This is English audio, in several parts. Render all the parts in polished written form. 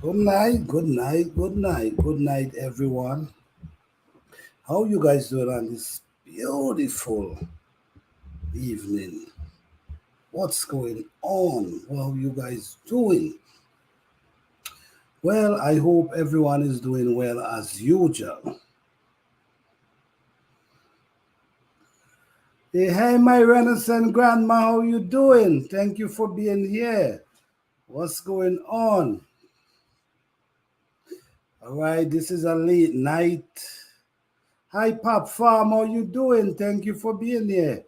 Good night, good night, good night, good night, everyone. How you guys doing on this beautiful evening? What's going on? What are you guys doing? Well, I hope everyone is doing well as usual. Hey, my Renaissance grandma, how you doing? Thank you for being here. What's going on? All right, this is a late night. Hi, Pop Farm, how you doing? Thank you for being here.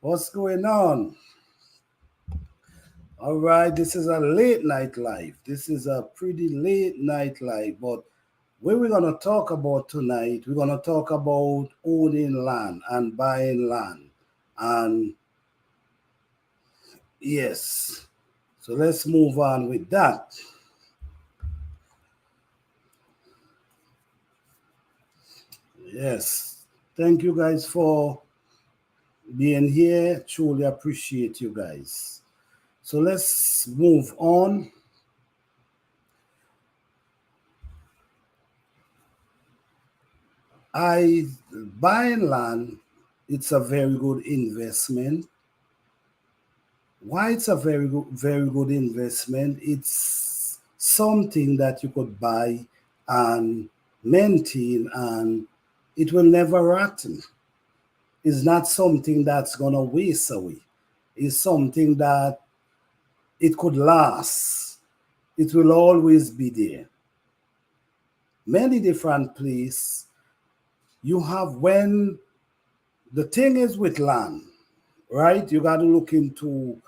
What's going on? All right, this is a late night live. This is a pretty late night live, but what we're going to talk about tonight, we're going to talk about owning land and buying land. And yes, so let's move on with that. Yes, thank you guys for being here. Truly appreciate you guys. So let's move on. I buying land, it's a very good investment. Why it's a very good investment? It's something that you could buy and maintain, and it will never rotten. It's not something that's gonna waste away. It's something that it could last. It will always be there. Many different places you have when the thing is with land, right? You got to look into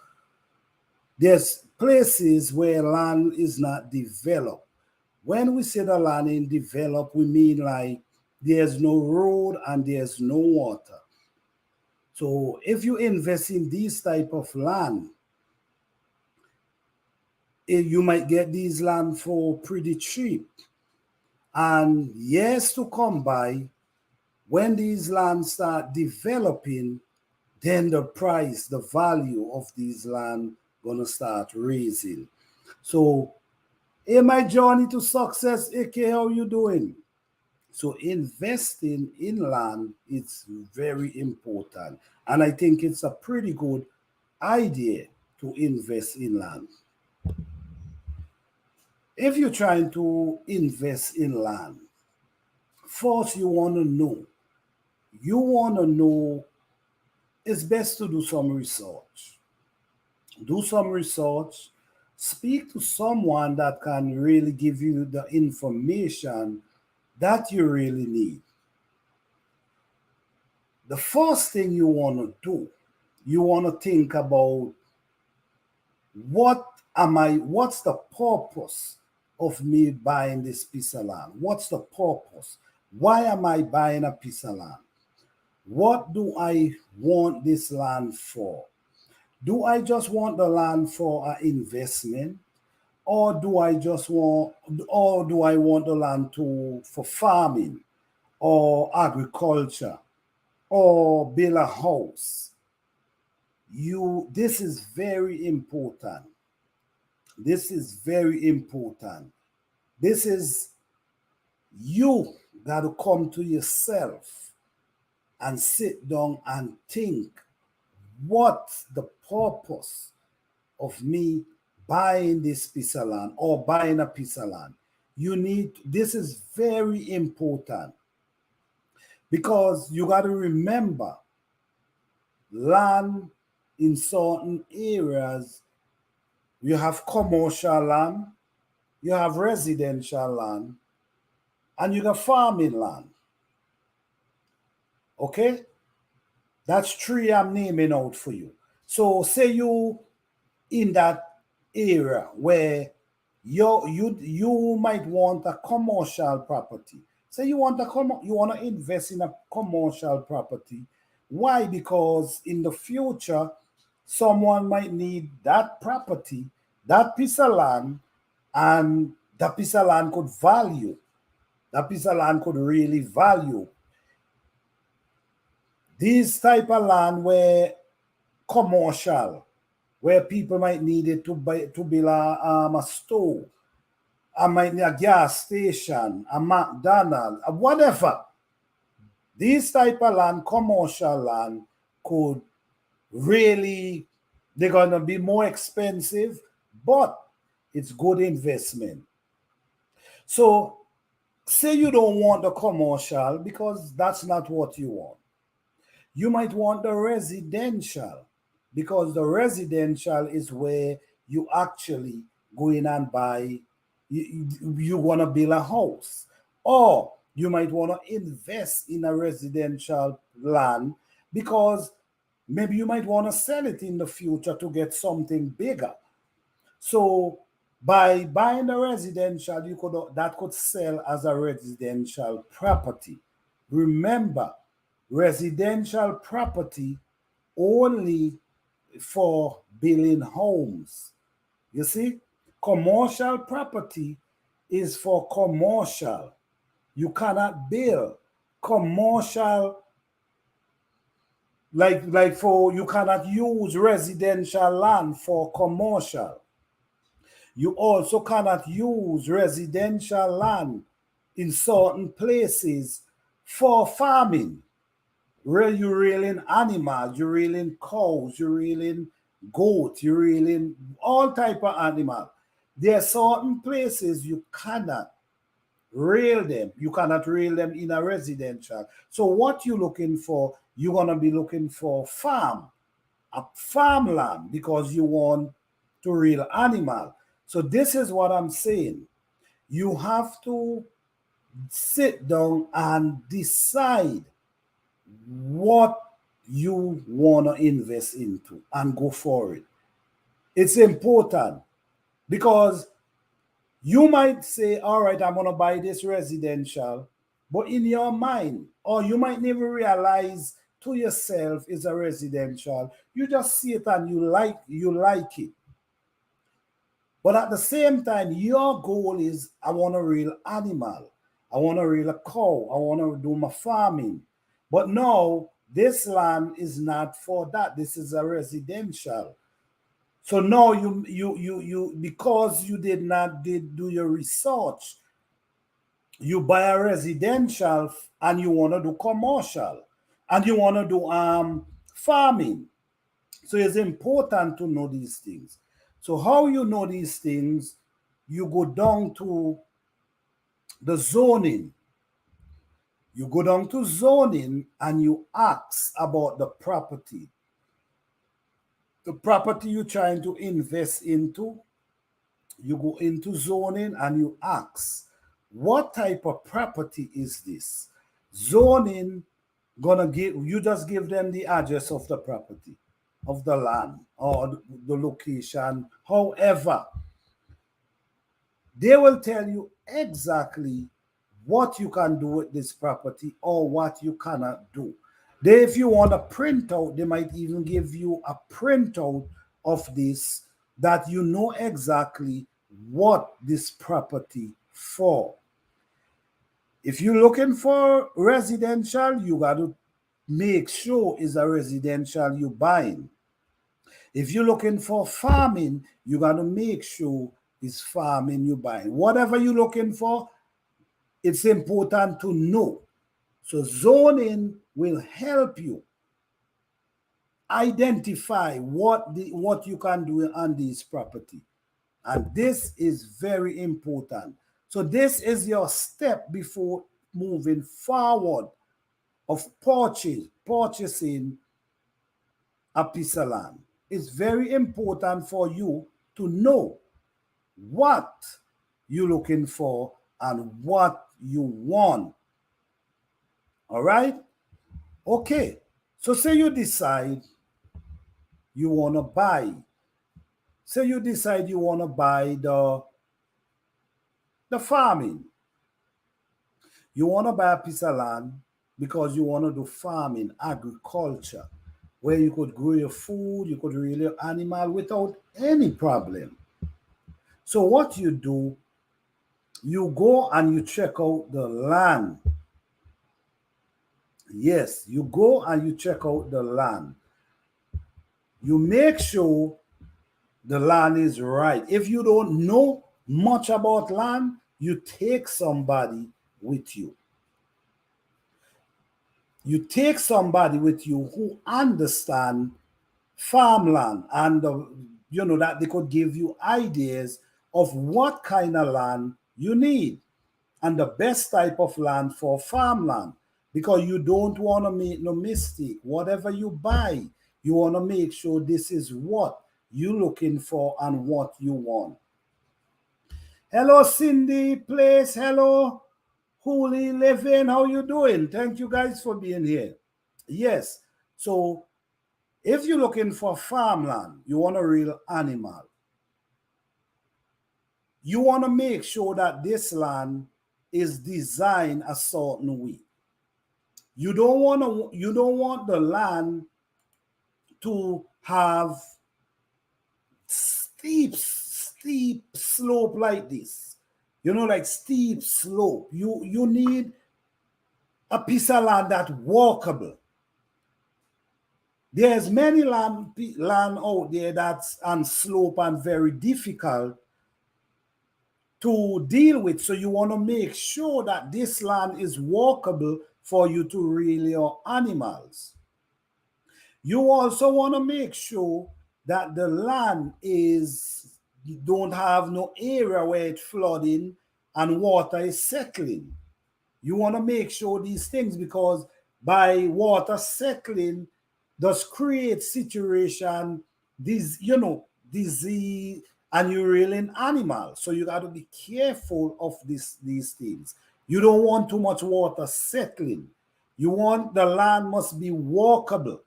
there's places where land is not developed. When we say the land in developed, we mean like there's no road and there's no water. So if you invest in this type of land, you might get these land for pretty cheap. And years to come by, when these lands start developing, then the price, the value of these land gonna start raising. So in my journey to success, AK, how you doing? So investing in land is very important. And I think it's a pretty good idea to invest in land. If you're trying to invest in land, first you want to know it's best to do some research. Do some research, speak to someone that can really give you the information that you really need. The first thing you want to do, you want to think about what's the purpose of me buying this piece of land? What's the purpose? Why am I buying a piece of land? What do I want this land for? Do I just want the land for an investment? Or do I want the land to for farming or agriculture or build a house? This is very important. This is very important. This is you got to come to yourself and sit down and think what's the purpose of me buying this piece of land or buying a piece of land. This is very important because you got to remember land in certain areas, you have commercial land, you have residential land, and you got farming land. Okay? That's three I'm naming out for you. So say you in that area where you might want a commercial property. Say you want to invest in a commercial property. Why? Because in the future, someone might need that property, that piece of land, and that piece of land could value. That piece of land could really value. These type of land where commercial, where people might need it to build a store, I might need a gas station, a McDonald's, a whatever. These type of land, commercial land, could really, they're gonna be more expensive, but it's good investment. So say you don't want the commercial because that's not what you want. You might want the residential because the residential is where you actually go in and buy, you want to build a house. Or you might want to invest in a residential land because maybe you might want to sell it in the future to get something bigger. So by buying the residential, you could that could sell as a residential property. Remember, residential property only for building homes. You see, commercial property is for commercial. You cannot build commercial like for you cannot use residential land for commercial. You also cannot use residential land in certain places for farming, where you reeling animals, you reeling cows, you reeling goat, you reeling all type of animal. There are certain places you cannot rail them. You cannot rail them in a residential. So what you looking for? You're gonna be looking for a farmland because you want to rail animal. So this is what I'm saying. You have to sit down and decide what you want to invest into and go for it. It's important because you might say, all right, I'm going to buy this residential, but in your mind, or you might never realize to yourself it's a residential. You just see it and you like it. But at the same time, your goal is I want a real animal. I want to real a cow. I want to do my farming. But no, this land is not for that. This is a residential. So no, you because you did not did do your research, you buy a residential and you want to do commercial and you want to do farming. So it's important to know these things. So how you know these things, you go down to the zoning. You go down to zoning and you ask about the property. The property you're trying to invest into, you go into zoning and you ask, what type of property is this? Zoning gonna give you just give them the address of the property, of the land or the location. However, they will tell you exactly what you can do with this property or what you cannot do. They, if you want a printout, they might even give you a printout of this that you know exactly what this property for. If you're looking for residential, you got to make sure it's a residential you're buying. If you're looking for farming, you got to make sure it's farming you're buying. Whatever you're looking for, it's important to know. So zoning will help you identify what you can do on this property. And this is very important. So this is your step before moving forward of purchasing a piece of land. It's very important for you to know what you're looking for and what you want. All right? Okay. So say you decide you want to buy. Say you decide you want to buy the farming. You want to buy a piece of land because you want to do farming, agriculture, where you could grow your food, you could rear your animal without any problem. So what you do, you go and you check out the land. Yes, you go and you check out the land. You make sure the land is right. If you don't know much about land, you take somebody with you. You take somebody with you who understand farmland, and that they could give you ideas of what kind of land you need and the best type of land for farmland, because you don't want to make no mistake. Whatever you buy, you want to make sure this is what you're looking for and what you want. Hello, Cindy Place. Hello, Holy Living. How you doing? Thank you guys for being here. Yes. So if you're looking for farmland, you want a real animal. You want to make sure that this land is designed a certain way. You don't want the land to have steep slope like this. Like steep slope. You need a piece of land that's walkable. There's many land out there that's on slope and very difficult to deal with. So you want to make sure that this land is walkable for you to rear your animals. You also want to make sure that the land you don't have no area where it's flooding and water is settling. You want to make sure these things, because by water settling does create situation, disease, and you're rearing animals. So you got to be careful of these things. You don't want too much water settling. You want the land must be walkable,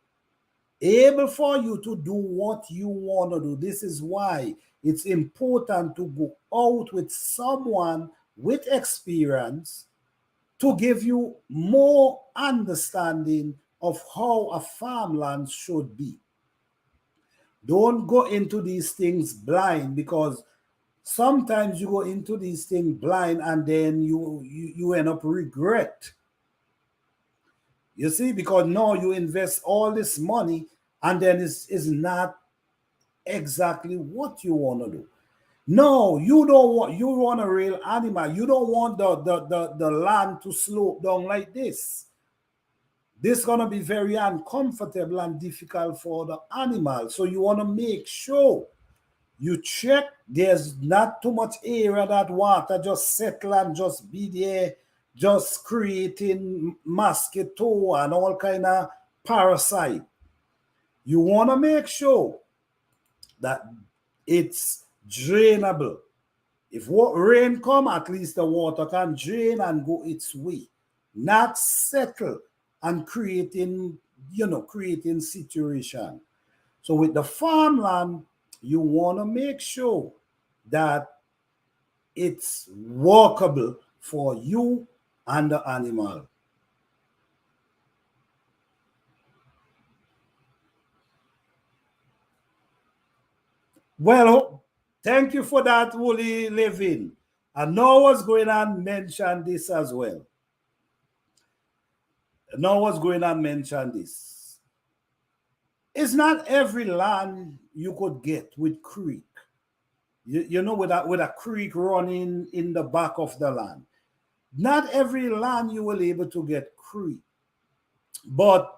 able for you to do what you want to do. This is why it's important to go out with someone with experience to give you more understanding of how a farmland should be. Don't go into these things blind, because sometimes you go into these things blind and then you end up regret. You see, because now you invest all this money and then it's not exactly what you want to do. No, you want a real animal. You don't want the land to slope down like this. This is going to be very uncomfortable and difficult for the animal. So you want to make sure you check there's not too much area that water just settle and just be there, just creating mosquito and all kind of parasite. You want to make sure that it's drainable. If rain come, at least the water can drain and go its way, not settle and creating situation. So with the farmland, you want to make sure that it's walkable for you and the animal. Well, thank you for that, Woolly Living. And now what's going on mention this as well. Now what's going on mention this. It's not every land you could get with creek. With a creek running in the back of the land. Not every land you will able to get creek. But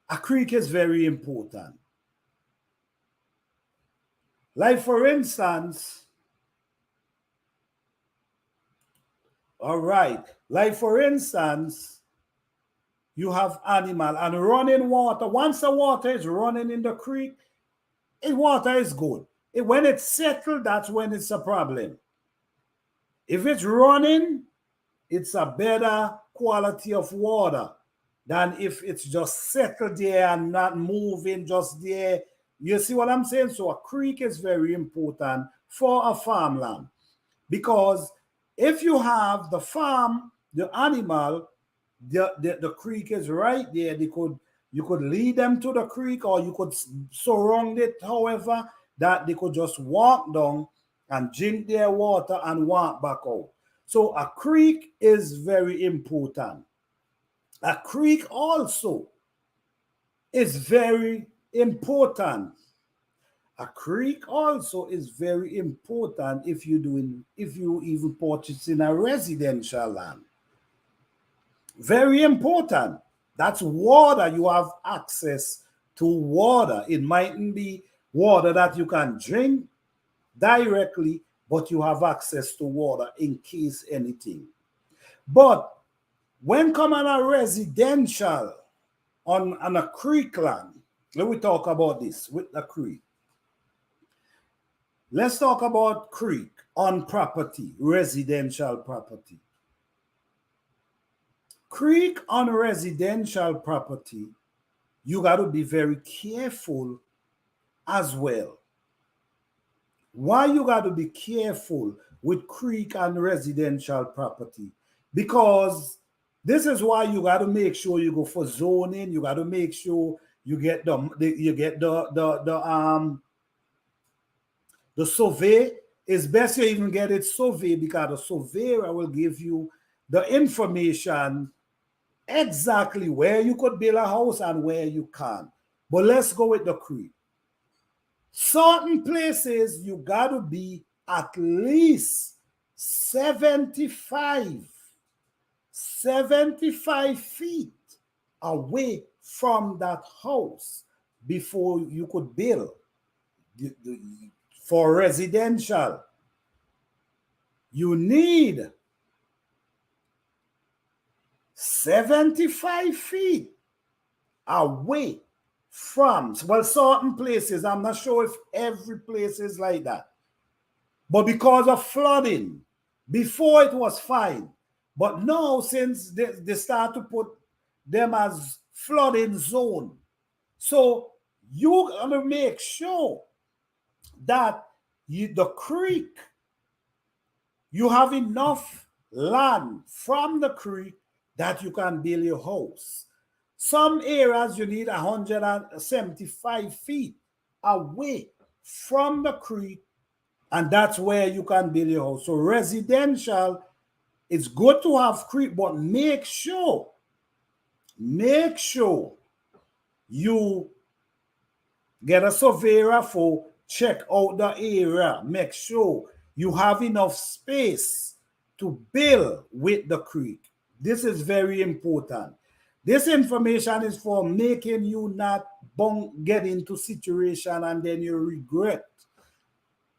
a creek is very important. Like for instance, all right, like for instance, you have animal and running water. Once the water is running in the creek, water is good. When it's settled, that's when it's a problem. If it's running, it's a better quality of water than if it's just settled there and not moving, just there. You see what I'm saying? So a creek is very important for a farmland, because if you have the farm, the animal, the creek is right there. You could lead them to the creek, or you could surround it, however, that they could just walk down and drink their water and walk back out. So a creek is very important. A creek also is very important. A creek also is very important if you even purchasing a residential land. Very important. That's water. You have access to water. It mightn't be water that you can drink directly, but you have access to water in case anything. But when come on a residential on a creek land, let me talk about this with the creek. Let's talk about creek on property, residential property. Creek on residential property, you got to be very careful as well. Why you got to be careful with creek and residential property? Because this is why you got to make sure you go for zoning. You got to make sure you get the survey. It's best you even get it surveyed, because the surveyor will give you the information exactly where you could build a house and where you can't. But let's go with the creek. Certain places you got to be at least 75 feet away from that house before you could build. For residential, you need 75 feet away from, well, certain places. I'm not sure if every place is like that. But because of flooding, before it was fine. But now, since they start to put them as flooding zone, so you're going to make sure that the creek, you have enough land from the creek that you can build your house. Some areas you need 175 feet away from the creek, and that's where you can build your house. So residential, it's good to have creek, but make sure you get a surveyor for check out the area. Make sure you have enough space to build with the creek. This is very important. This information is for making you not get into situation and then you regret.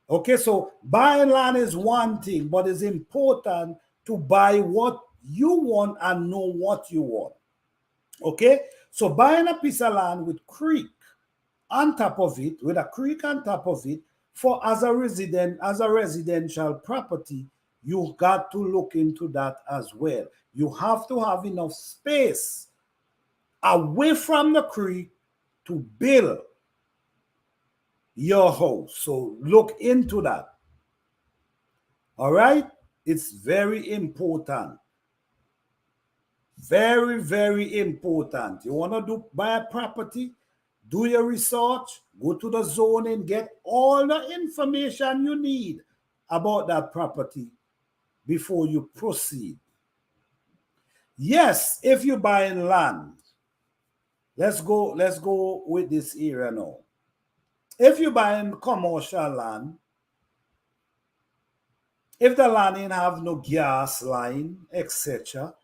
Okay, so buying land is one thing, but it's important to buy what you want and know what you want. Okay, so buying a piece of land with creek on top of it, with a creek on top of it, for as a residential property, you got to look into that as well. You have to have enough space away from the creek to build your house. So look into that. All right, it's very important. Very, very important. You want to buy a property, do your research, go to the zoning, get all the information you need about that property before you proceed. Yes, if you're buying land, let's go with this area now. If you're buying commercial land, if the land ain't have no gas line, etc.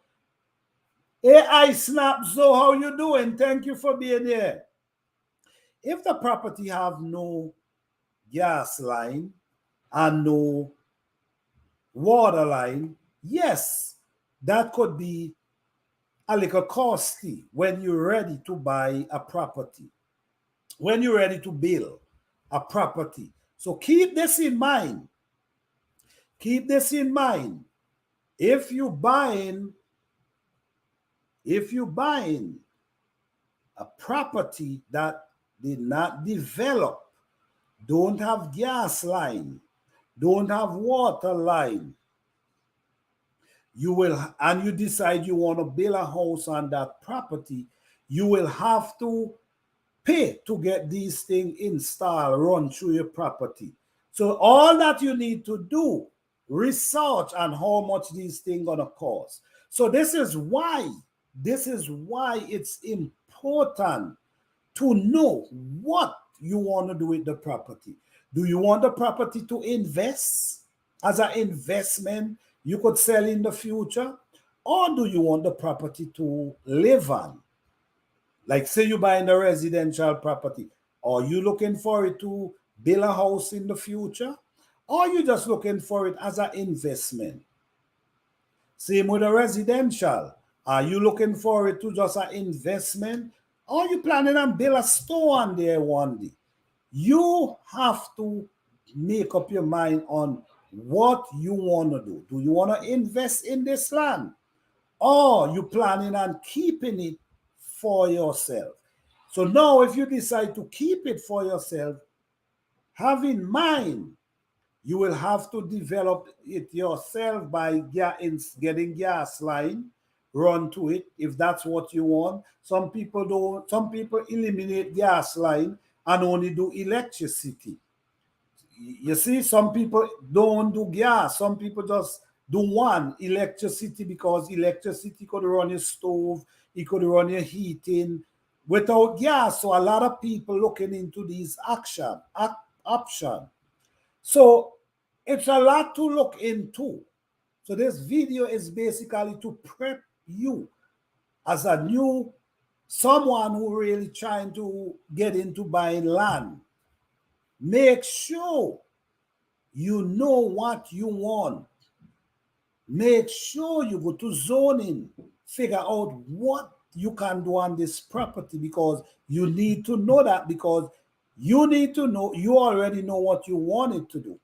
AI Snap, so how you doing? Thank you for being here. If the property have no gas line and no water line, yes, that could be a little costly when you're ready to buy a property, when you're ready to build a property. So keep this in mind. Keep this in mind. If you're buying a property that did not develop, don't have gas line, don't have water line, and you decide you want to build a house on that property, you will have to pay to get these things installed, run through your property. So all that you need to do, research on how much these things gonna cost. So this is why it's important to know what you want to do with the property? Do you want the property to invest as an investment you could sell in the future? Or do you want the property to live on? Like say you buying a residential property. Are you looking for it to build a house in the future? Or are you just looking for it as an investment? Same with a residential. Are you looking for it to just an investment? Or are you planning on build a store on there one day? You have to make up your mind on what you want to do. Do you want to invest in this land? Or you planning on keeping it for yourself? So now if you decide to keep it for yourself, have in mind you will have to develop it yourself by getting gas line run to it if that's what you want. Some people don't. Some people eliminate gas line and only do electricity. You see, some people don't do gas. Some people just do one electricity because electricity could run your stove, it could run your heating without gas. So a lot of people looking into these option. So it's a lot to look into. So this video is basically to prep you as a new someone who really trying to get into buying land. Make sure you know what you want. Make sure you go to zoning, figure out what you can do on this property, because you need to know that, because you need to know, you already know what you want it to do.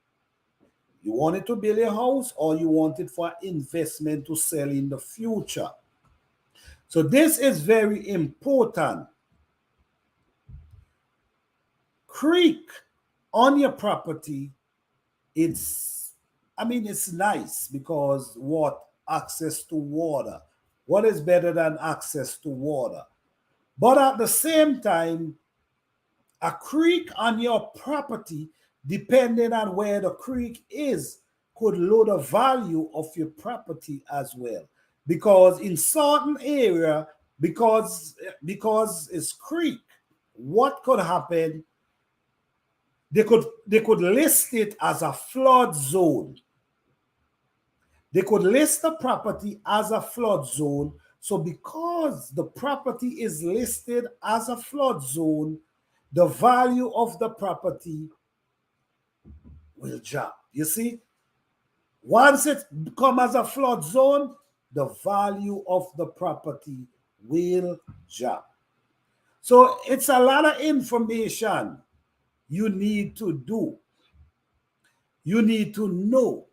You want it to build a house, or you want it for investment to sell in the future. So this is very important. Creek on your property, it's nice because what? Access to water. What is better than access to water? But at the same time, a creek on your property, depending on where the creek is, could lower the value of your property as well. Because in certain area, because it's creek, what could happen? They could list it as a flood zone. They could list the property as a flood zone. So because the property is listed as a flood zone, the value of the property will drop. You see, once it comes as a flood zone, the value of the property will drop. So it's a lot of information you need to do. You need to know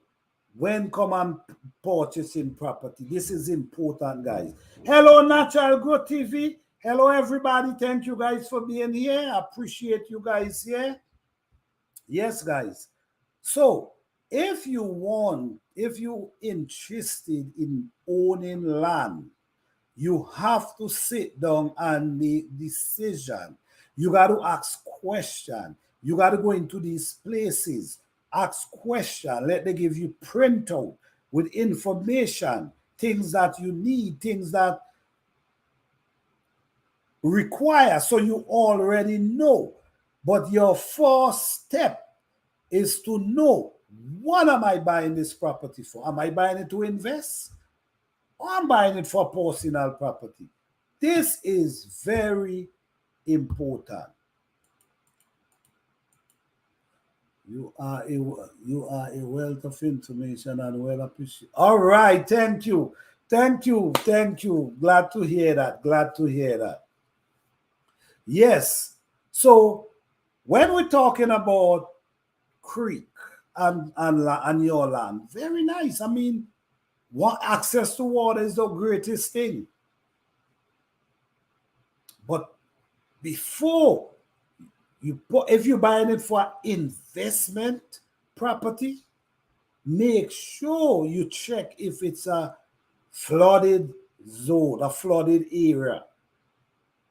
when come and purchasing property. This is important, guys. Hello, Natural Growth TV. Hello, everybody. Thank you, guys, for being here. I appreciate you guys here. Yes, guys. So if you interested in owning land, you have to sit down and make decision. You got to ask question. You got to go into these places, ask question. Let them give you printout with information, things that you need, things that require, so you already know. But your first step is to know, what am I buying this property for? Am I buying it to invest? Or I'm buying it for personal property? This is very important. You are a wealth of information and well appreciated. All right, thank you. Thank you. Glad to hear that. Yes. So when we're talking about creek and your land, very nice. What access to water is the greatest thing. But before if you're buying it for investment property, make sure you check if it's a flooded zone, a flooded area.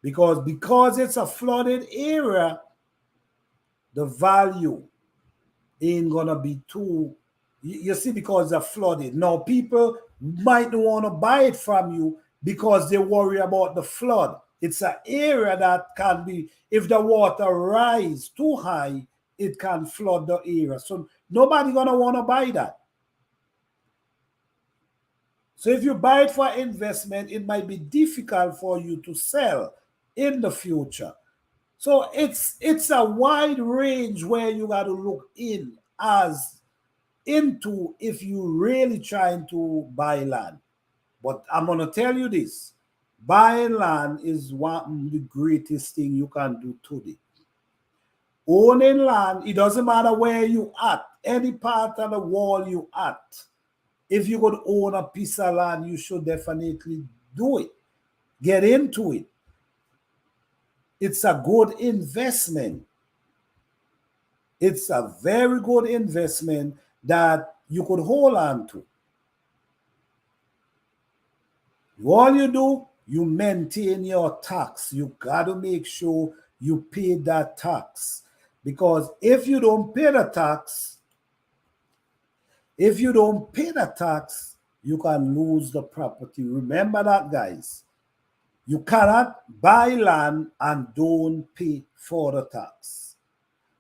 Because it's a flooded area, the value ain't gonna be too, you see, because they're flooded. Now people might want to buy it from you because they worry about the flood. It's an area that can be, if the water rise too high, it can flood the area. So nobody gonna want to buy that. So if you buy it for investment, it might be difficult for you to sell in the future. So it's a wide range where you got to look in as into if you really trying to buy land. But I'm gonna tell you this: buying land is one of the greatest thing you can do today. Owning land, it doesn't matter where you at, any part of the world you at. If you could own a piece of land, you should definitely do it. Get into it. It's a good investment. It's a very good investment that you could hold on to. All you do, you maintain your tax. You got to make sure you pay that tax. Because if you don't pay the tax, you can lose the property. Remember that, guys. You cannot buy land and don't pay for the tax.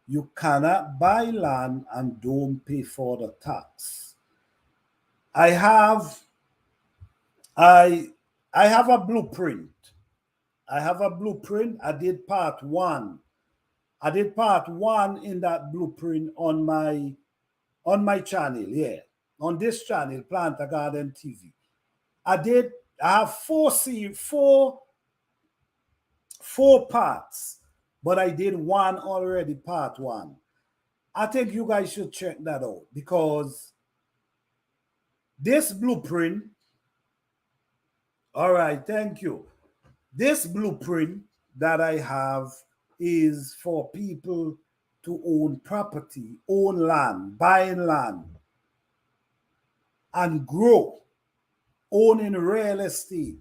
You cannot buy land and don't pay for the tax. I have a blueprint. I did part one. I did part one in that blueprint on my channel, yeah. On this channel, Plant a Garden TV. I have four parts, but I did one already, part one. I think you guys should check that out because this blueprint, all right, thank you. This blueprint that I have is for people to own property, own land, buying land, and grow, owning real estate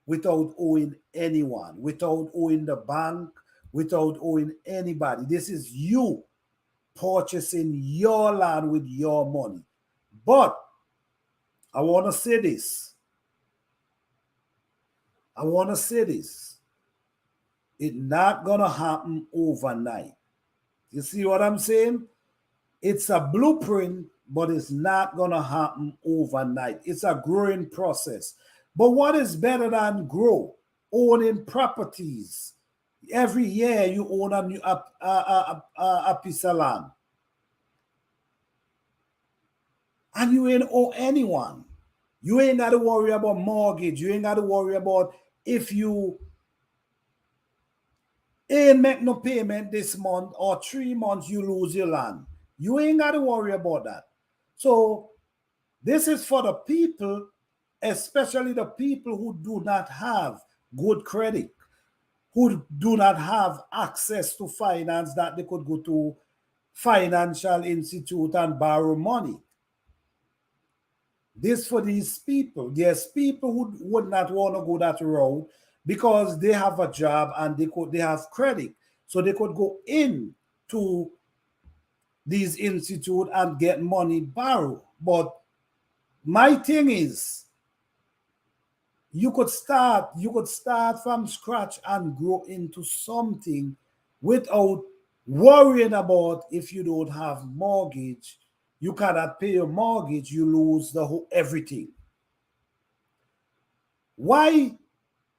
without owing anyone, without owing the bank, without owing anybody. This is you purchasing your land with your money. But I want to say this. It's not going to happen overnight. You see what I'm saying? It's a blueprint, but it's not going to happen overnight. It's a growing process. But what is better than grow? Owning properties. Every year you own a piece of land. And you ain't owe anyone. You ain't got to worry about mortgage. You ain't got to worry about if you ain't make no payment this month or 3 months, you lose your land. You ain't got to worry about that. So this is for the people, especially the people who do not have good credit, who do not have access to finance that they could go to financial institute and borrow money. This for these people. There's people who would not want to go that road because they have a job and they have credit. So they could go in to these institute and get money borrow. But my thing is, you could start from scratch and grow into something without worrying about if you don't have mortgage. You cannot pay your mortgage, you lose the whole everything. Why?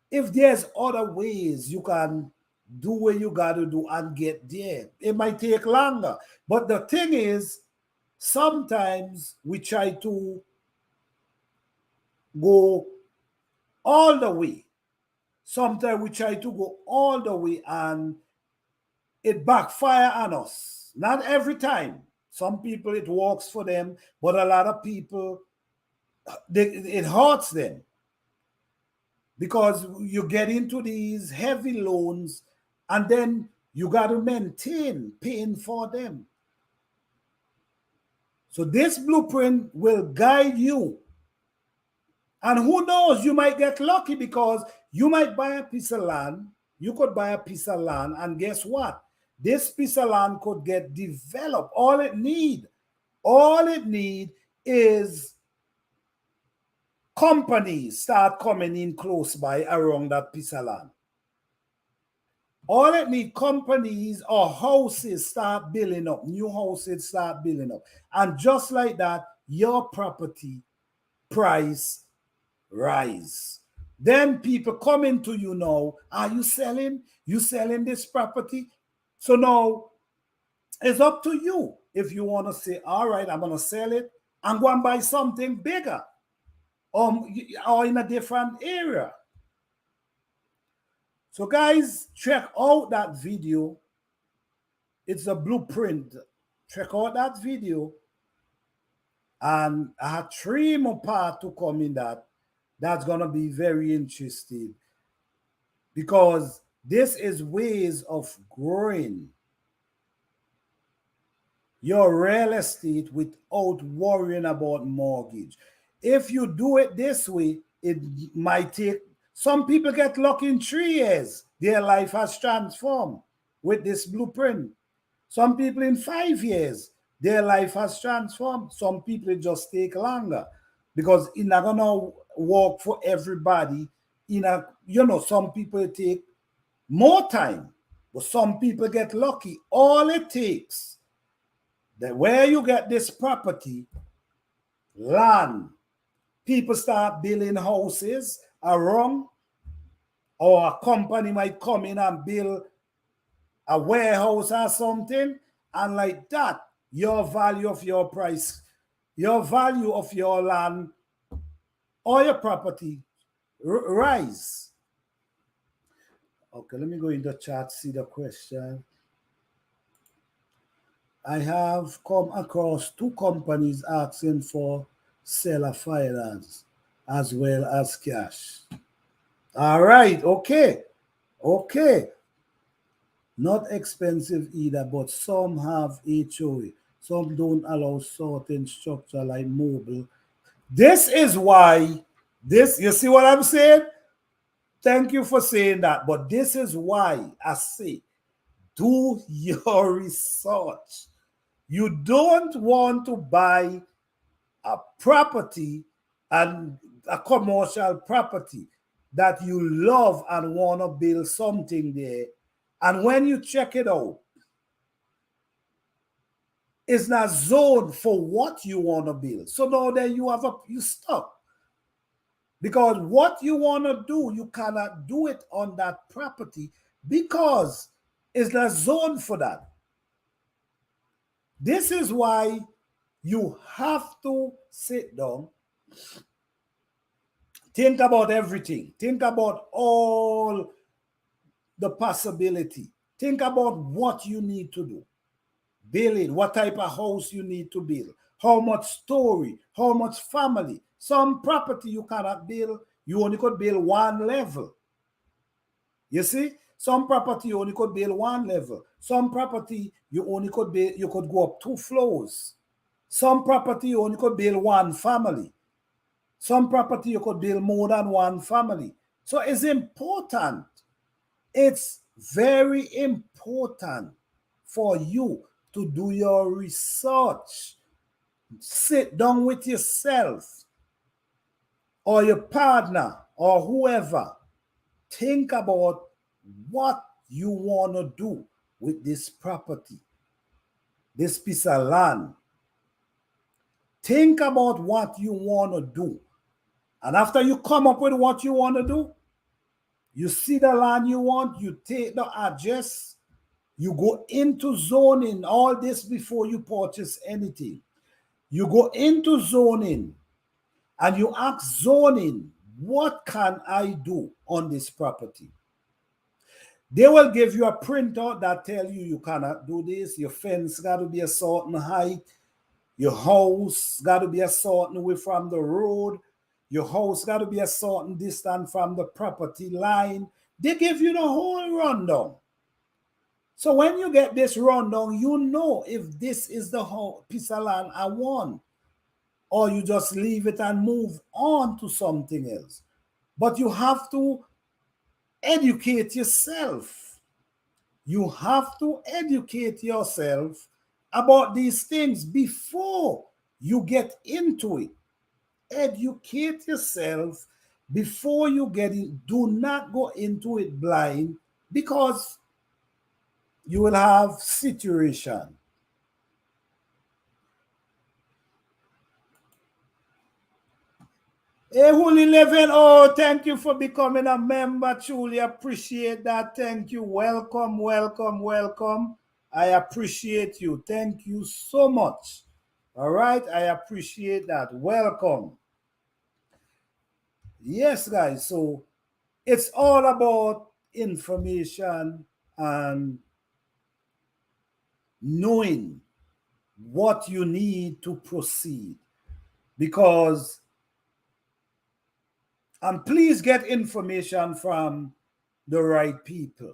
If there's other ways you can do what you got to do and get there, it might take longer. But the thing is, sometimes we try to go all the way. Sometimes we try to go all the way and it backfire on us. Not every time. Some people it works for them, but a lot of people it hurts them because you get into these heavy loans and then you got to maintain paying for them. So this blueprint will guide you. And who knows, you might get lucky because you might buy a piece of land. You could buy a piece of land and guess what? This piece of land could get developed. All it need is companies start coming in close by around that piece of land. All it need, companies or houses start building up, new houses start building up. And just like that, your property price rise. Then people coming to you now, are you selling? You selling this property? So now it's up to you if you want to say, all right, I'm going to sell it and go and buy something bigger or in a different area. So guys, check out that video. It's a blueprint. Check out that video. And I have 3 more parts to come in that. That's going to be very interesting because this is ways of growing your real estate without worrying about mortgage. If you do it this way, it might take, some people get lucky in 3 years. Their life has transformed with this blueprint. Some people in 5 years, their life has transformed. Some people it just take longer because it's not gonna work for everybody. Some people take more time, but some people get lucky. All it takes that where you get this property, land, people start building houses around, or a company might come in and build a warehouse or something, and like that, your value of your price, your value of your land or your property rise. Okay, let me go in the chat, see the question. I have come across 2 companies asking for seller finance as well as cash. All right, okay. Not expensive either, but some have HOA. Some don't allow certain structure like mobile. This is why, you see what I'm saying? Thank you for saying that. But this is why I say, do your research. You don't want to buy a property and a commercial property that you love and want to build something there. And when you check it out, it's not zoned for what you want to build. So now then you stuck. Because what you want to do, you cannot do it on that property because it's not zoned for that. This is why you have to sit down, think about everything, think about all the possibility, think about what you need to do, building, what type of house you need to build, how much story, how much family. Some property you cannot build, you only could build 1 level. You see? Some property you only could build 1 level. Some property you could go up 2 floors. Some property you only could build 1 family. Some property you could build more than 1 family. So it's important. It's very important for you to do your research. Sit down with yourself or your partner or whoever. Think about what you want to do with this property, this piece of land. Think about what you want to do. And after you come up with what you want to do, you see the land you want, you take the address, you go into zoning, all this before you purchase anything. You go into zoning and you ask zoning, what can I do on this property? They will give you a printout that tell you cannot do this. Your fence got to be a certain height. Your house got to be a certain way from the road. Your house got to be a certain distance from the property line. They give you the whole rundown. So when you get this rundown, you know if this is the whole piece of land I want, or you just leave it and move on to something else. But you have to educate yourself. You have to educate yourself about these things before you get into it. Educate yourself before you get in. Do not go into it blind, because you will have situation. Hey, Holy Living, oh, thank you for becoming a member. Truly appreciate that. Thank you. Welcome, welcome, welcome. I appreciate you. Thank you so much. All right, I appreciate that. Welcome. Yes, guys. So it's all about information and knowing what you need to proceed. Because, and please get information from the right people.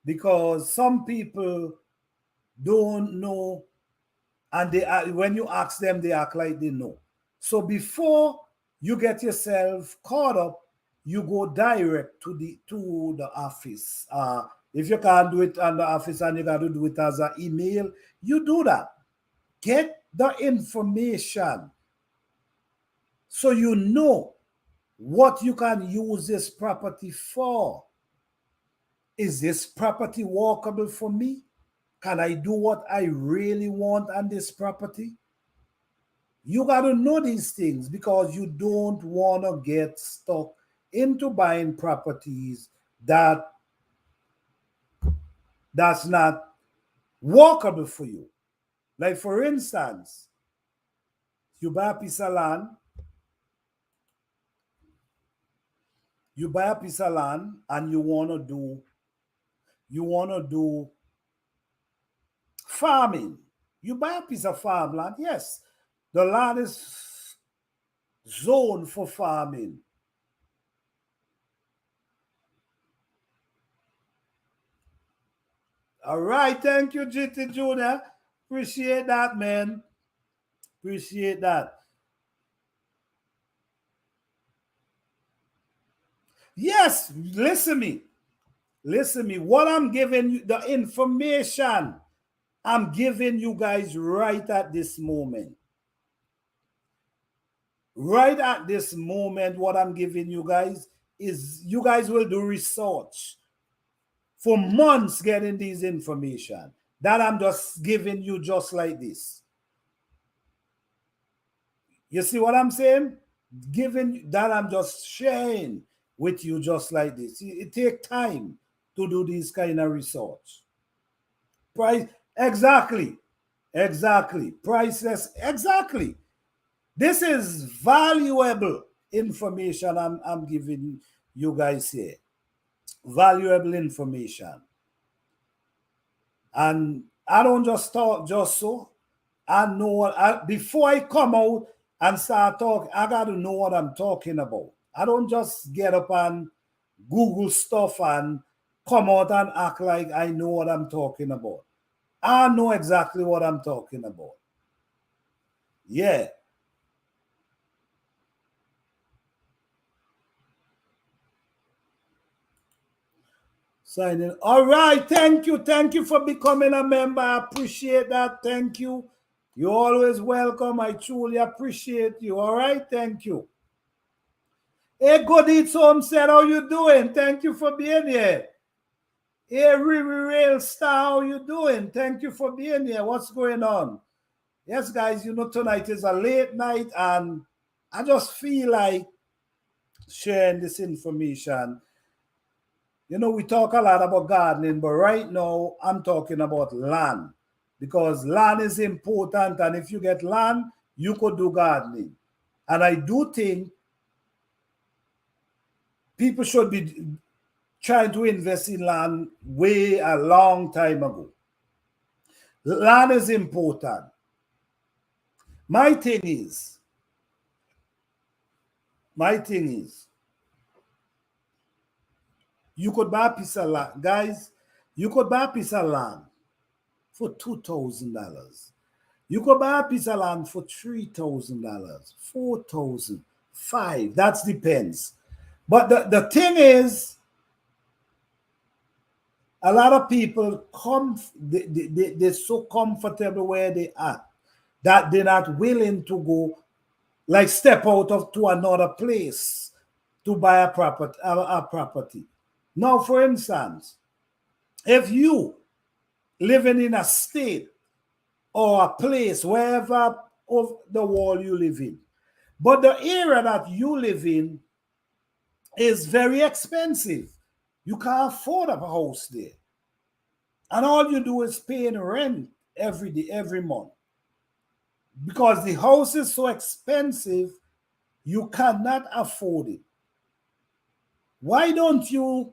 Because some people don't know, and when you ask them, they act like they know. So before you get yourself caught up, you go direct to the office. If you can't do it on the office and you got to do it as an email, you do that. Get the information so you know what you can use this property for. Is this property walkable for me? Can I do what I really want on this property? You got to know these things because you don't want to get stuck into buying properties that's not walkable for you. Like for instance, you buy a piece of land, and you want to do farming. You buy a piece of farmland, yes. The land is zoned for farming. All right, thank you, GT Junior. Appreciate that, man. Appreciate that. Yes, listen me. Listen me. What I'm giving you, the information I'm giving you guys right at this moment. Right at this moment, what I'm giving you guys is you guys will do research for months getting these information that I'm just giving you just like this. You see what I'm saying? Giving that I'm just sharing with you just like this. It takes time to do these kind of research. Price exactly. Exactly. Priceless. Exactly. This is valuable information I'm giving you guys here. Valuable information. And I don't just talk just so. I know before I come out and start talking, I got to know what I'm talking about. I don't just get up and Google stuff and come out and act like I know what I'm talking about. I know exactly what I'm talking about. Yeah. Signing. All right. Thank you. Thank you for becoming a member. I appreciate that. Thank you. You're always welcome. I truly appreciate you. All right. Thank you. Hey, Good Eats Home said, how you doing? Thank you for being here. Hey, Riri Rail Star, how you doing? Thank you for being here. What's going on? Yes, guys, tonight is a late night and I just feel like sharing this information. We talk a lot about gardening, but right now I'm talking about land because land is important. And if you get land, you could do gardening. And I do think people should be trying to invest in land way a long time ago. Land is important. My thing is, you could buy a piece of land, guys. You could buy a piece of land for $2,000. You could buy a piece of land for $3,000, 4,000, 5. That depends. But the thing is, a lot of people they're so comfortable where they are that they're not willing to go, like step out to another place to buy a property. Now, for instance, if you living in a state or a place, wherever of the world you live in. But the area that you live in is very expensive. You can't afford a house there. And all you do is paying rent every day, every month. Because the house is so expensive, you cannot afford it. Why don't you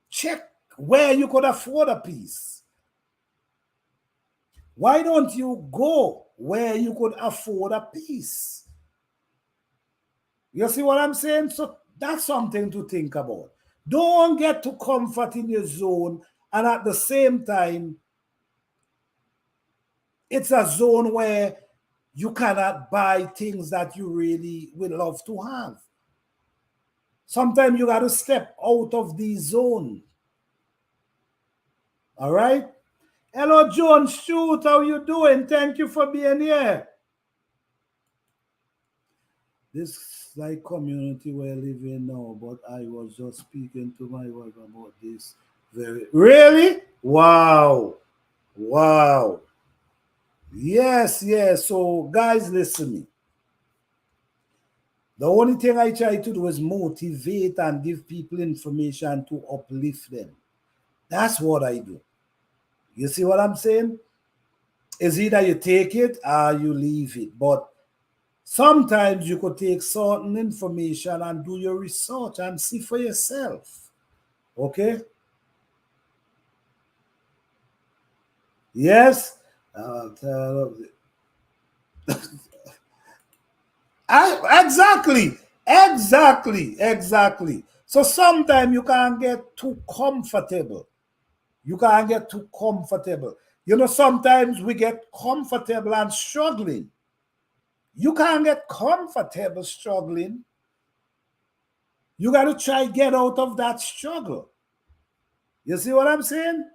check where you could afford a piece? Why don't you go where you could afford a piece? You see what I'm saying? So that's something to think about. Don't get too comfort in your zone, and at the same time, it's a zone where you cannot buy things that you really would love to have. Sometimes you got to step out of the zone. All right? Hello, John Shoot. How you doing? Thank you for being here. This like community we're living now, but I was just speaking to my wife about this. Very really? Wow. Wow. Yes, yes. So guys, listen to me. The only thing I try to do is motivate and give people information to uplift them. That's what I do. You see what I'm saying? It's either you take it or you leave it. But sometimes you could take certain information and do your research and see for yourself. Okay? Yes? Exactly. Exactly. Exactly. So sometimes you can't get too comfortable. You can't get too comfortable. You know, sometimes we get comfortable and struggling. You can't get comfortable struggling. You got to try get out of that struggle. You see what I'm saying?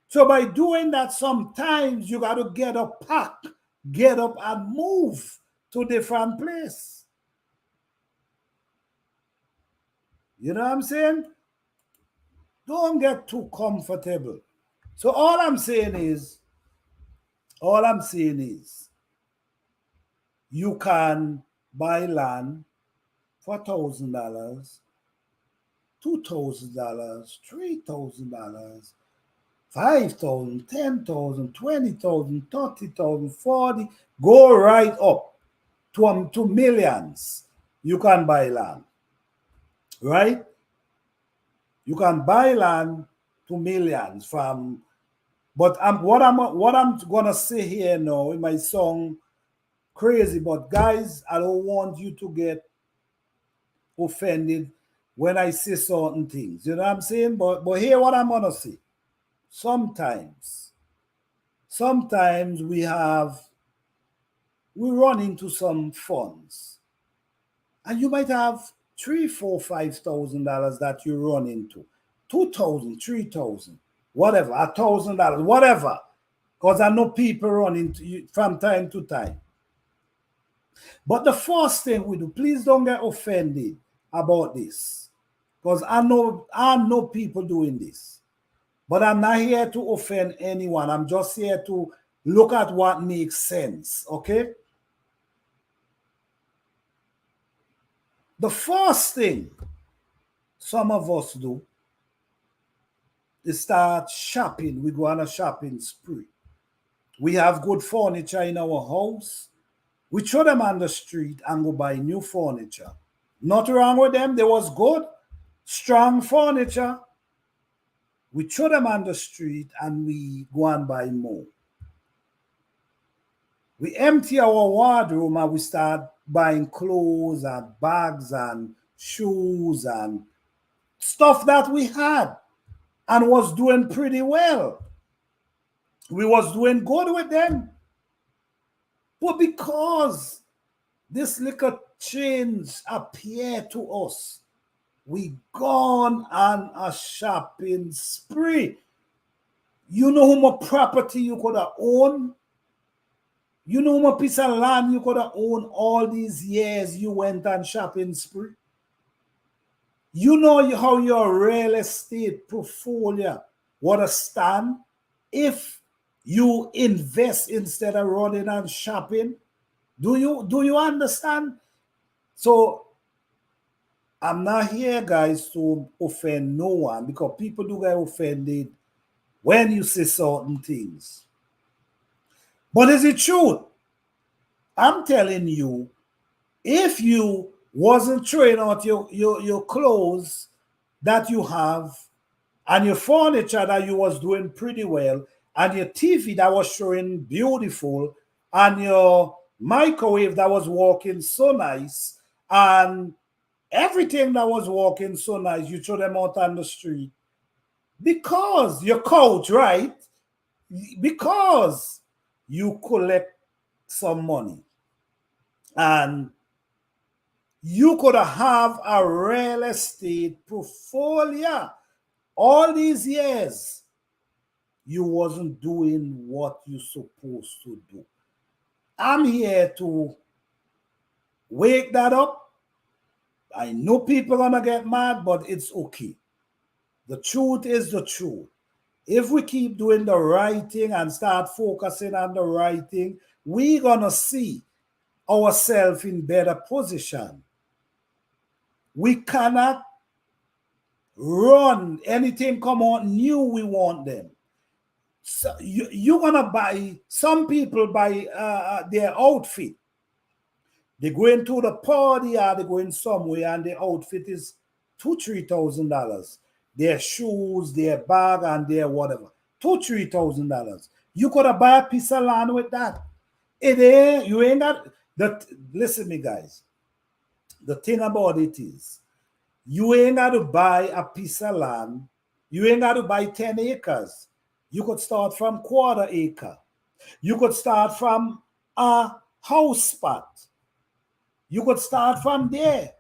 So by doing that, sometimes you got to get up, pack, get up and move to different place. You know what I'm saying? Don't get too comfortable. So all I'm saying is, you can buy land for $1,000, $2,000, $3,000, 5,000, 10,000, 20,000, 30,000, 40. Go right up to millions. You can buy land, right? You can buy land to millions from. But what I'm gonna say here now, it might sound crazy, but guys, I don't want you to get offended when I say certain things. You know what I'm saying? But hear what I'm gonna say. Sometimes we run into some funds, and you might have three, four, $5,000 that you run into, 2,000, 3,000, whatever, $1,000, whatever. Because I know people run into you from time to time. But the first thing we do, please don't get offended about this, because I know people doing this. But I'm not here to offend anyone. I'm just here to look at what makes sense, okay? The first thing some of us do is start shopping. We go on a shopping spree. We have good furniture in our house. We throw them on the street and go buy new furniture. Nothing wrong with them. They was good, strong furniture. We throw them on the street and we go and buy more. We empty our wardrobe and we start buying clothes and bags and shoes and stuff that we had and was doing pretty well. We was doing good with them. But because this little change appeared to us, we gone on a shopping spree. You know how much property you could have owned? You know how much piece of land you could have owned all these years you went on shopping spree? You know how your real estate portfolio Understand? If you invest instead of running and shopping, do you understand? So I'm not here, guys, to offend no one, because people do get offended when you say certain things. But is it true? I'm telling you, if you wasn't throwing out your clothes that you have, and your furniture that you was doing pretty well, and your TV that was showing beautiful, and your microwave that was working so nice, and everything that was working so nice, you throw them out on the street because your couch, right? Because you collect some money, and you could have a real estate portfolio all these years. You wasn't doing what you supposed to do. I'm here to wake that up. I know people gonna get mad, but it's okay. The truth is the truth. If we keep doing the right thing and start focusing on the right thing, we're gonna see ourselves in better position. We cannot run anything come out new. We want them. So you're gonna buy. Some people buy their outfit. They going to the party or they going somewhere, and the outfit is $2,000-3,000. Their shoes, their bag, and their whatever. $2,000-3,000. You could have buy a piece of land with that. It ain't, you ain't got that. Listen, me guys. The thing about it is, you ain't got to buy a piece of land. You ain't got to buy 10 acres. You could start from quarter acre. You could start from a house spot. You could start from there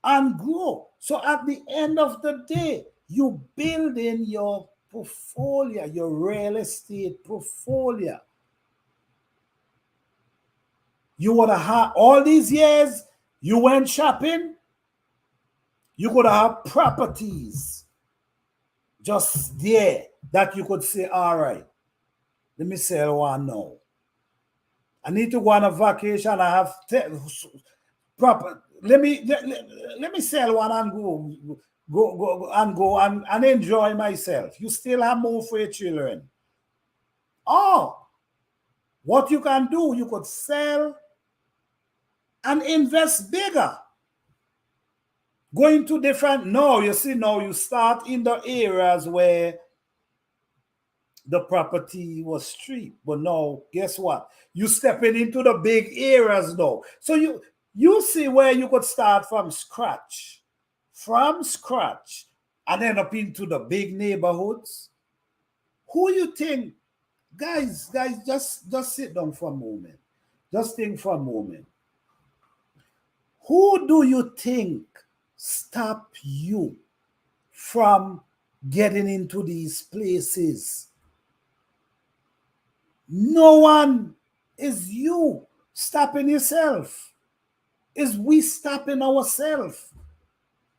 and grow. So at the end of the day, you build in your portfolio, your real estate portfolio. You would have all these years you went shopping, you could have properties just there that you could say, all right, let me sell one now. I need to go on a vacation. I have proper. Let me sell one and go and enjoy myself. You still have more for your children. Oh, what you can do, you could sell and invest bigger. Going to different. No, you see, now you start in the areas where the property was cheap, but now guess what? You stepping into the big areas now. So you see where you could start from scratch, and end up into the big neighborhoods. Who you think, guys, just sit down for a moment. Just think for a moment. Who do you think stop you from getting into these places? No one. Is you stopping yourself. Is we stopping ourselves.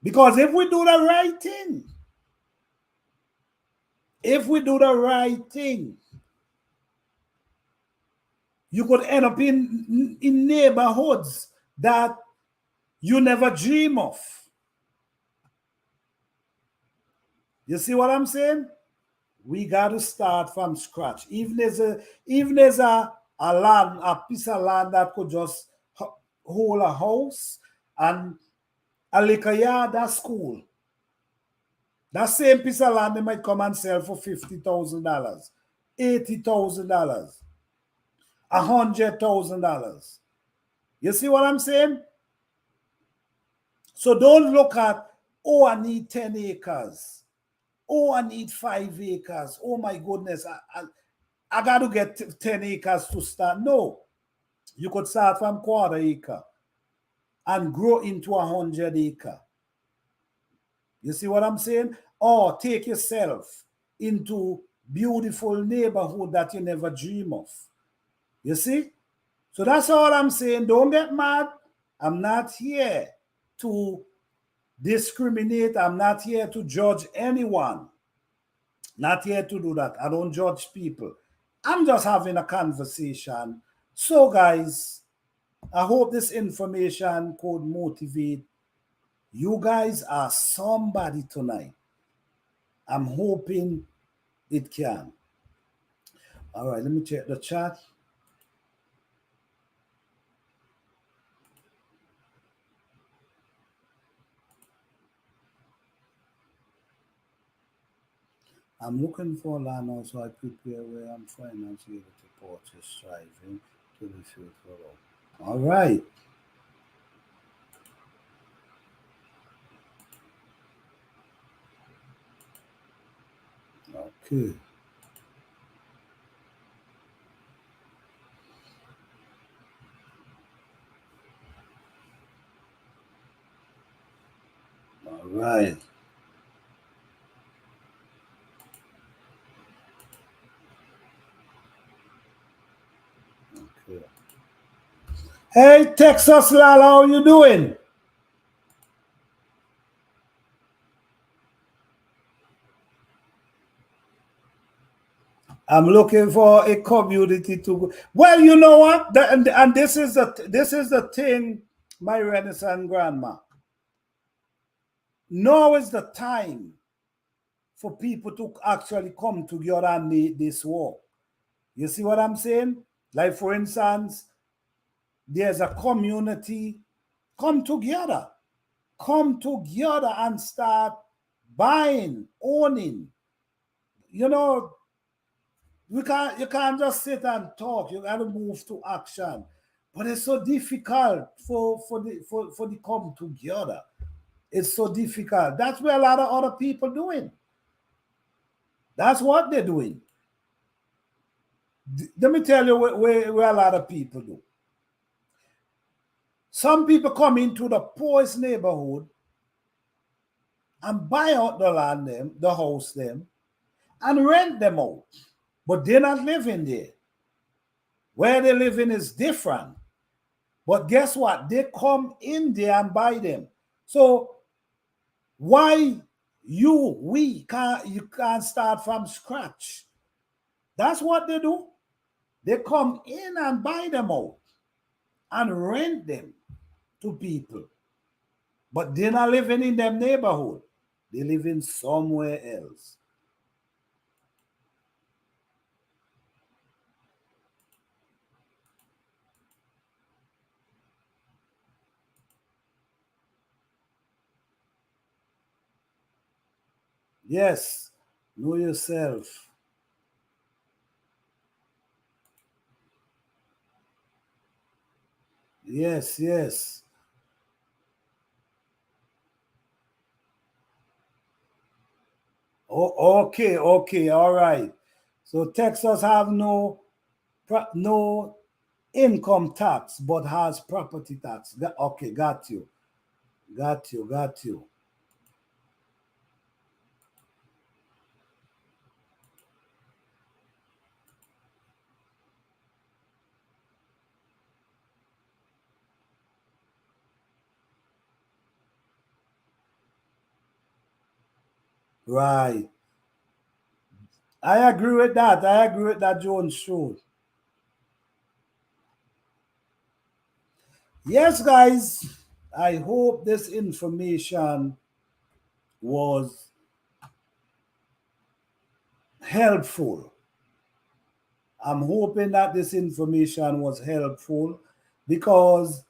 Because if we do the right thing, you could end up in neighborhoods that you never dream of. You see what I'm saying? We got to start from scratch. Even as a land, a piece of land that could just hold a house and a liquor yard, that's cool. That same piece of land they might come and sell for $50,000, $80,000, $100,000. You see what I'm saying? So don't look at, oh, I need 10 acres. Oh, I need 5 acres. Oh my goodness, I got to get 10 acres to start. No, you could start from quarter acre and grow into 100 acre. You see what I'm saying? Or take yourself into beautiful neighborhood that you never dream of. You see? So that's all I'm saying. Don't get mad. I'm not here to discriminate. I'm not here to judge anyone. Not here to do that. I don't judge people. I'm just having a conversation. So, guys, I hope this information could motivate you guys are somebody tonight. I'm hoping it can. All right, let me check the chat. I'm looking for land also. I prepare where I'm financially able to purchase, striving to be fruitful. All right. Okay. All right. Okay. Hey, Texas Lala, how you doing? I'm looking for a community to. Well, you know what? And this is the thing, my Renaissance grandma. Now is the time for people to actually come together and make this work. You see what I'm saying? Like, for instance, there's a community. Come together. Come together and start buying, owning. You know, you can't just sit and talk. You gotta move to action. But it's so difficult for the come together. It's so difficult. That's what a lot of other people doing. That's what they're doing. Let me tell you where a lot of people do. Some people come into the poorest neighborhood and buy out the land them, the house them, and rent them out. But they're not living there. Where they living is different. But guess what? They come in there and buy them. So why you can't start from scratch? That's what they do. They come in and buy them out and rent them to people. But they're not living in them neighborhood. They live in somewhere else. Yes, know yourself. Yes, yes. Oh, okay, okay, all right. So Texas have no income tax, but has property tax. Okay, got you, got you, got you. Right. I agree with that. I agree with that, Jones. True. Yes, guys. I hope this information was helpful. I'm hoping that this information was helpful because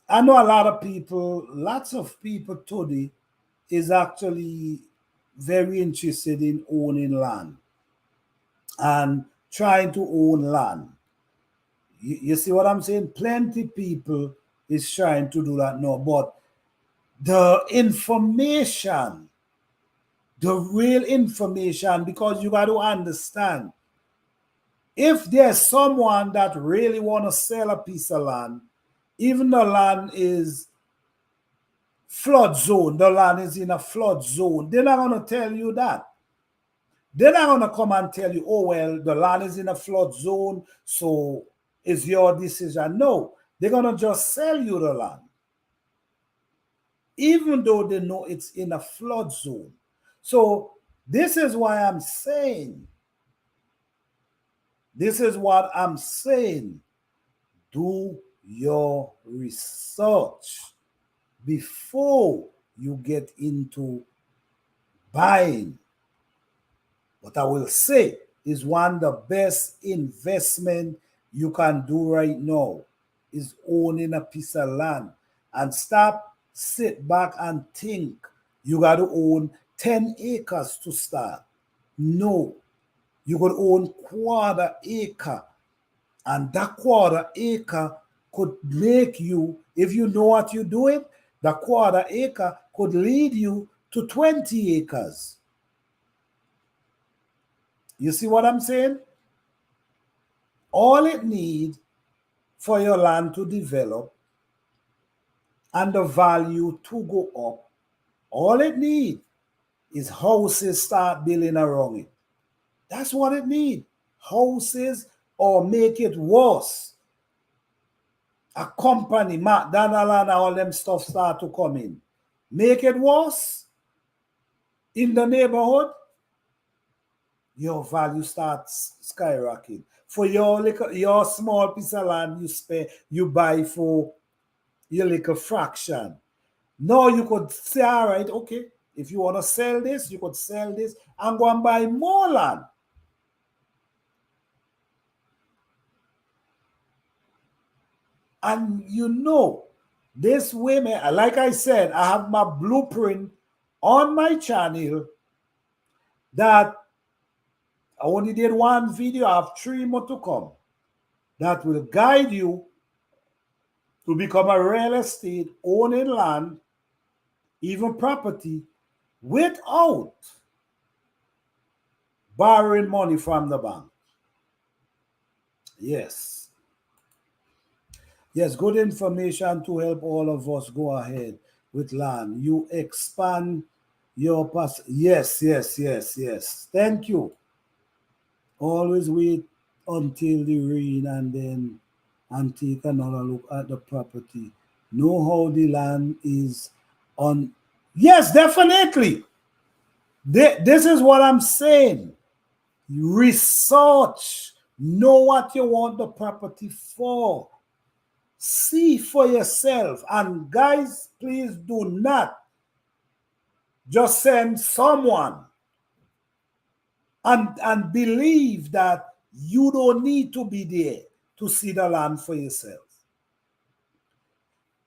I know a lot of people, lots of people today is actually very interested in owning land and trying to own land. You see what I'm saying? Plenty people is trying to do that now, but the information, the real information, because you got to understand, if there's someone that really want to sell a piece of land, even the land is flood zone, the land is in a flood zone, they're not going to tell you that. They're not going to come and tell you, oh, well, the land is in a flood zone, so it's your decision. No, they're going to just sell you the land, even though they know it's in a flood zone. So This is why I'm saying, this is what I'm saying. Do your research before you get into buying. What I will say is one of the best investment you can do right now is owning a piece of land. And stop, sit back and think you got to own 10 acres to start. No, you could own quarter acre, and that quarter acre could make you, if you know what you're doing, the quarter acre could lead you to 20 acres. You see what I'm saying? All it needs for your land to develop and the value to go up, all it needs is houses start building around it. That's what it needs. Houses, or make it worse. A company, McDonald and all them stuff start to come in. Make it worse in the neighborhood, your value starts skyrocketing. For your small piece of land you buy for your little fraction. Now you could say, all right, okay, if you want to sell this, you could sell this and go and buy more land. And you know, this way, like I said, I have my blueprint on my channel that I only did one video. I have 3 more to come that will guide you to become a real estate, owning land, even property, without borrowing money from the bank. Yes. Yes, good information to help all of us go ahead with land. You expand your past. Yes, yes, yes, yes. Thank you. Always wait until the rain and take another look at the property. Know how the land is on. Yes, definitely. This is what I'm saying. Research. Know what you want the property for. See for yourself. And guys, please do not just send someone and believe that you don't need to be there to see the land for yourself.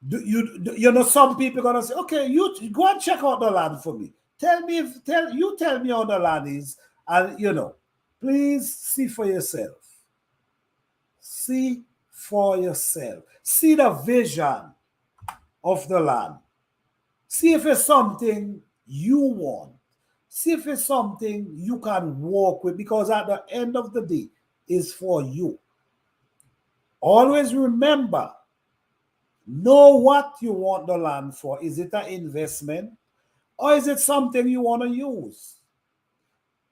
You know, some people are gonna say, okay, you go and check out the land for me. Tell me how the land is, and you know, please see for yourself. See for yourself. See the vision of the land. See if it's something you want. See if it's something you can work with, because at the end of the day, it's for you. Always remember, know what you want the land for. Is it an investment or is it something you want to use?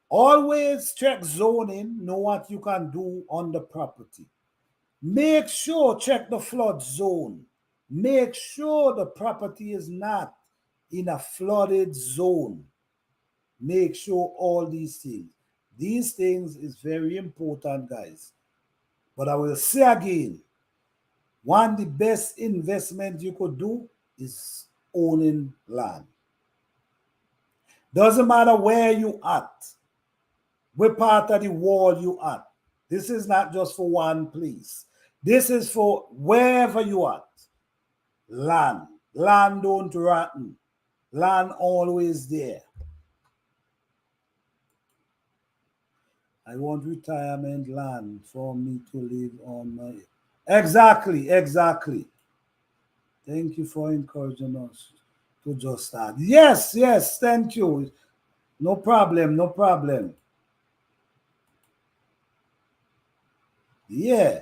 Always check zoning, know what you can do on the property. Make sure, check the flood zone. Make sure the property is not in a flooded zone. Make sure all these things. These things is very important, guys. But I will say again, one of the best investment you could do is owning land. Doesn't matter where you at, what part of the world you at. This is not just for one place. This is for wherever you at. Land. Land don't rotten. Land always there. I want retirement land for me to live on my... Exactly, exactly. Thank you for encouraging us to just start. Yes, yes, thank you. No problem, no problem. Yeah.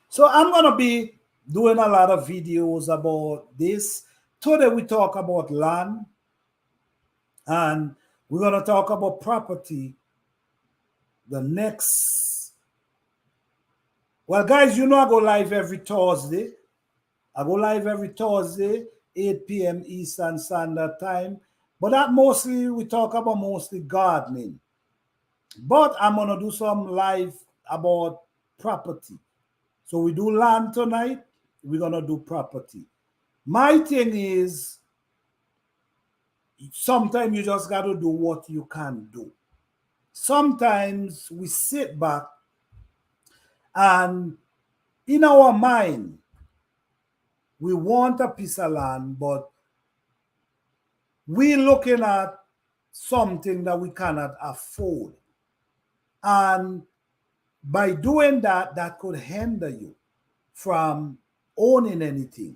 So I'm going to be doing a lot of videos about this. Today we talk about land, and we're going to talk about property the next... Well, guys, you know I go live every Thursday. I go live every Thursday, 8 p.m. Eastern Standard Time. But that mostly, we talk about mostly gardening. But I'm going to do some live about property. So we do land tonight. We're going to do property. My thing is, sometimes you just got to do what you can do. Sometimes we sit back and in our mind, we want a piece of land, but we're looking at something that we cannot afford. And by doing that, that could hinder you from owning anything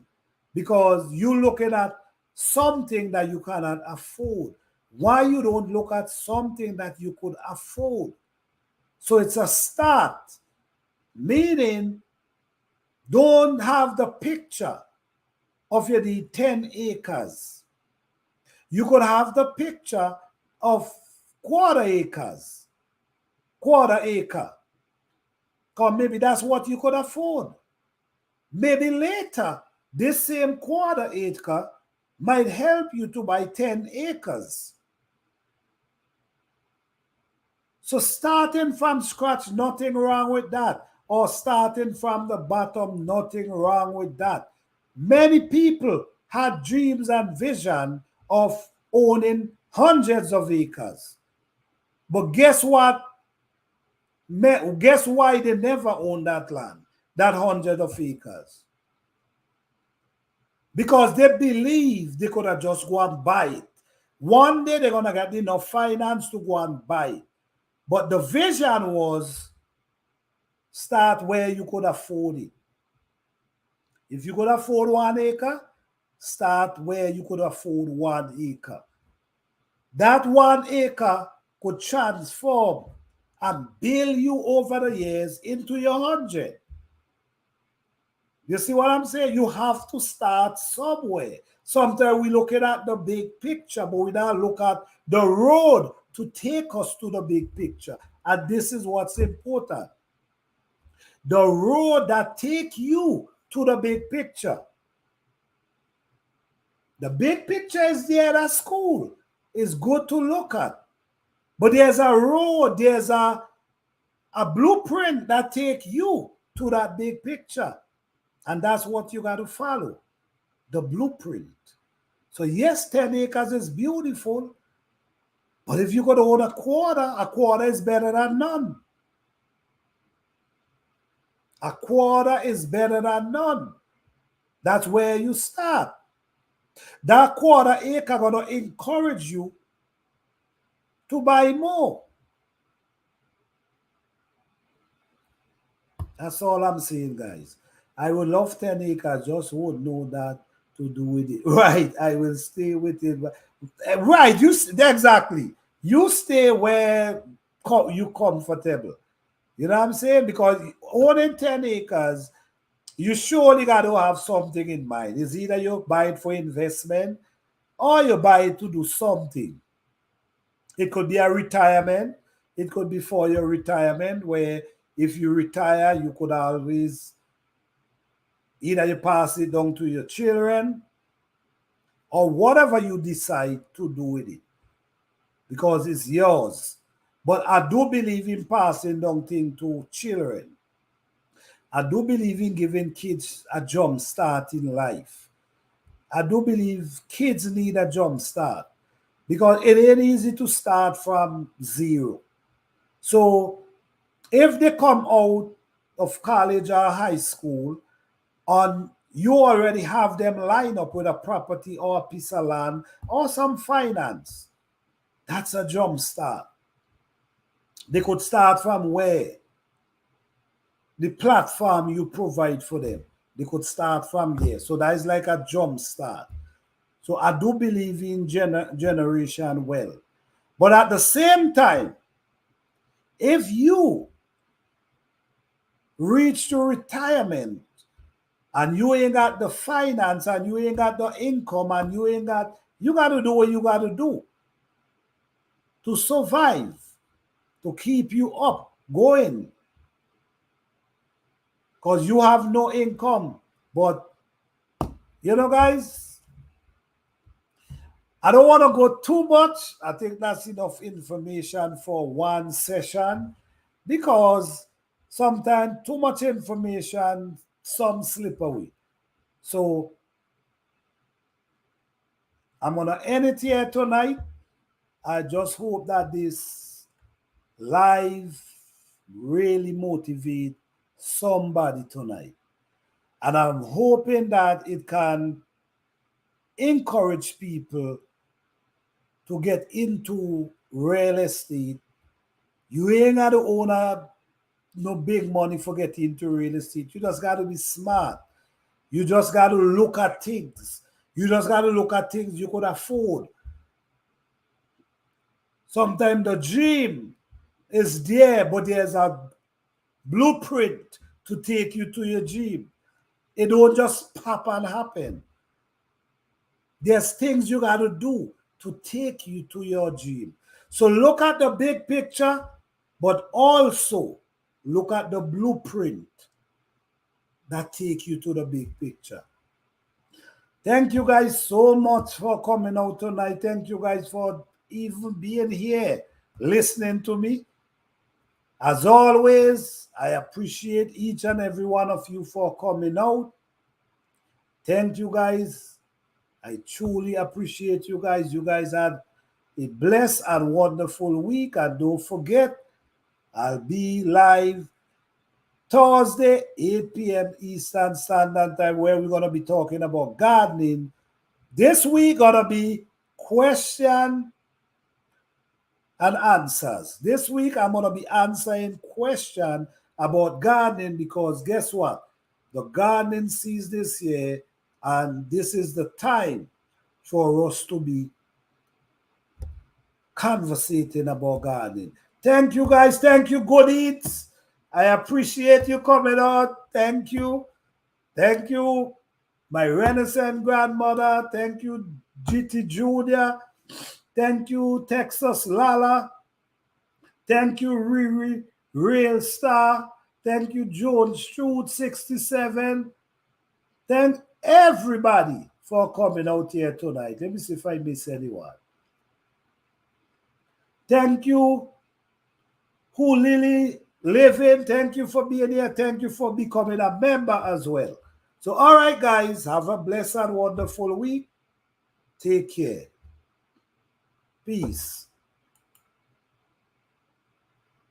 because you're looking at something that you cannot afford. Why you don't look at something that you could afford? So it's a start, meaning don't have the picture of your 10 acres. You could have the picture of quarter acre, because maybe that's what you could afford. Maybe later, this same quarter acre might help you to buy 10 acres. So starting from scratch, nothing wrong with that. Or starting from the bottom, nothing wrong with that. Many people had dreams and vision of owning hundreds of acres. But guess what? Guess why they never owned that land, that hundred of acres? Because they believe they could have just go and buy it. One day they're gonna get enough finance to go and buy it. But the vision was start where you could afford it. If you could afford 1 acre, start where you could afford 1 acre. That 1 acre could transform and build you over the years into your 100. You see what I'm saying? You have to start somewhere. Sometimes we looking at the big picture, but we don't look at the road to take us to the big picture. And this is what's important. The road that take you to the big picture. The big picture is there at school. It's good to look at. But there's a road, there's a blueprint that take you to that big picture. And that's what you got to follow, the blueprint. So yes, 10 acres is beautiful, but if you could own a quarter is better than none. A quarter is better than none. That's where you start. That quarter acre going to encourage you to buy more. That's all I'm saying, guys. I would love 10 acres, just won't know that to do with it. Right, I will stay with it. Right, exactly. You stay where you comfortable. You know what I'm saying? Because owning 10 acres, you surely got to have something in mind. It's either you buy it for investment or you buy it to do something. It could be a retirement. It could be for your retirement, where if you retire, you could always either you pass it down to your children or whatever you decide to do with it, because it's yours. But I do believe in passing down things to children. I do believe in giving kids a jump start in life. I do believe kids need a jump start because it ain't easy to start from zero. So if they come out of college or high school and you already have them lined up with a property or a piece of land or some finance, that's a jump start. They could start from where? The platform you provide for them. They could start from there. So that is like a jump start. So I do believe in generation wealth. But at the same time, if you reach to retirement and you ain't got the finance and you ain't got the income and you got to do what you got to do to survive, to keep you up, going. Because you have no income. But, you know, guys, I don't want to go too much. I think that's enough information for one session because sometimes too much information, some slip away. So I'm going to end it here tonight. I just hope that this live really motivate somebody tonight. And I'm hoping that it can encourage people to get into real estate. You ain't got to own no big money for getting into real estate. You just got to be smart. You just got to look at things. You just got to look at things you could afford. Sometimes the dream is there, but there's a blueprint to take you to your dream. It don't just pop and happen. There's things you got to do to take you to your dream. So look at the big picture, but also look at the blueprint that take you to the big picture. Thank you guys so much for coming out tonight. Thank you guys for even being here, listening to me. As always, I appreciate each and every one of you for coming out. Thank you guys. I truly appreciate you guys. You guys had a blessed and wonderful week. And don't forget, I'll be live Thursday, 8 p.m. Eastern Standard Time, where we're going to be talking about gardening. This week going to be question and answers. This week, I'm going to be answering question about gardening because guess what? The gardening season this year, and this is the time for us to be conversating about gardening. Thank you, guys. Thank you, Good Eats. I appreciate you coming out. Thank you. Thank you, my Renaissance grandmother. Thank you, GT Junior. Thank you, Texas Lala. Thank you, Riri, Real Star. Thank you, Jones Shoot 67. Thank everybody for coming out here tonight. Let me see if I miss anyone. Thank you, Who Lily Living. Thank you for being here. Thank you for becoming a member as well. So, all right, guys, have a blessed and wonderful week. Take care. Peace.